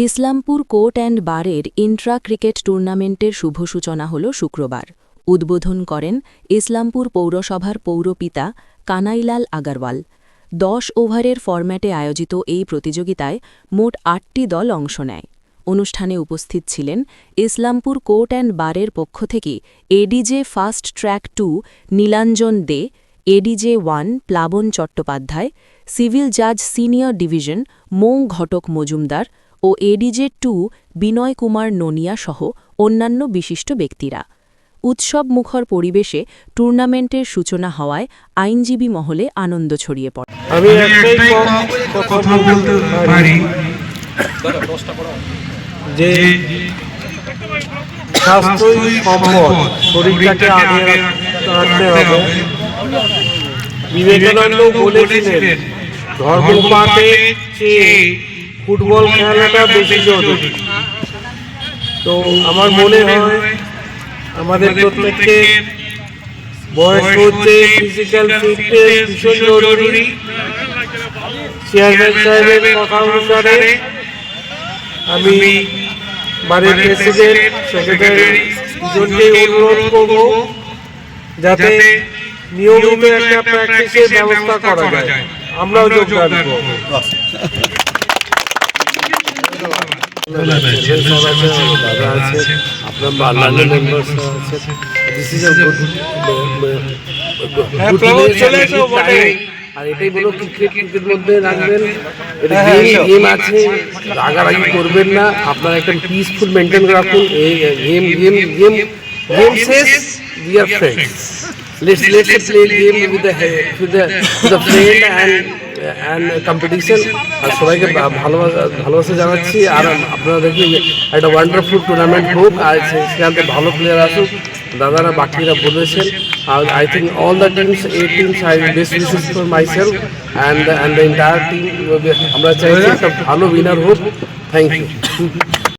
Islampur court and বারের Intra cricket টুর্নামেন্টের শুভ সূচনা হল শুক্রবার। উদ্বোধন করেন ইসলামপুর পৌরসভার পৌরপিতা কানাইলাল আগারওয়াল। ১০ ওভারের ফরম্যাটে আয়োজিত এই প্রতিযোগিতায় মোট ৮টি দল অংশ নেয়। অনুষ্ঠানে উপস্থিত ছিলেন ইসলামপুর কোর্ট অ্যান্ড বারের পক্ষ থেকে এডিজে ফাস্ট ট্র্যাক 2 নীলাঞ্জন দে, এডিজে 1 প্লাবন চট্টোপাধ্যায়, সিভিল জাজ সিনিয়র ডিভিশন মৌ ঘটক মজুমদার ও এডিজে 2 বিনয় কুমার নোনিয়া সহ অন্যান্য বিশিষ্ট ব্যক্তিরা। উৎসবমুখর পরিবেশে টুর্নামেন্টের সূচনা হওয়ায় আইনজীবী মহলে আনন্দ ছড়িয়ে পড়ে। আমি একটাই কথা বলতে পারি যে স্বাস্থ্যই সম্পদ, শরীরটাকে আগে রাখতে হবে। বিবেকানন্দ বলেছিলেন ধর্মপাতে চেয়ে ফুটবল খেলাটা বেশি জরুরি। তো আমার মনে হয় আমাদের প্রত্যেকের বয়স হচ্ছে ফিজিক্যাল ফিটনেস ভীষণ জরুরি। চেয়ারম্যান সাহেবের কথা অনুসারে আমি বাড়ির প্রেসিডেন্ট সেক্রেটারি দুজনকে অনুরোধ করব যাতে নিয়মিত একটা প্র্যাকটিসের ব্যবস্থা করা যায়। আমরাও যোগদান করব। আর এটাই বলো ক্রিকেট মধ্যে রাখবেন, গেম আছে, রাগারাগি করবেন না, আপনারা একটা পিসফুল মেনটেন রাখুন। এই গেম গেম গেম গেম শেষ, we are friends, let's play game with the friend and competition। আর সবাইকে ভালোবাসা জানাচ্ছি। আর আপনারা দেখি একটা ওয়ান্ডারফুল টুর্নামেন্ট হোক, আর সেখানে ভালো প্লেয়ার আসুক। দাদারা বাকিরা বলেছেন, I think all the teams, 8 teams, I best wishes for myself and the entire team। আমরা চাই একটা ভালো উইনার হোক। Thank you.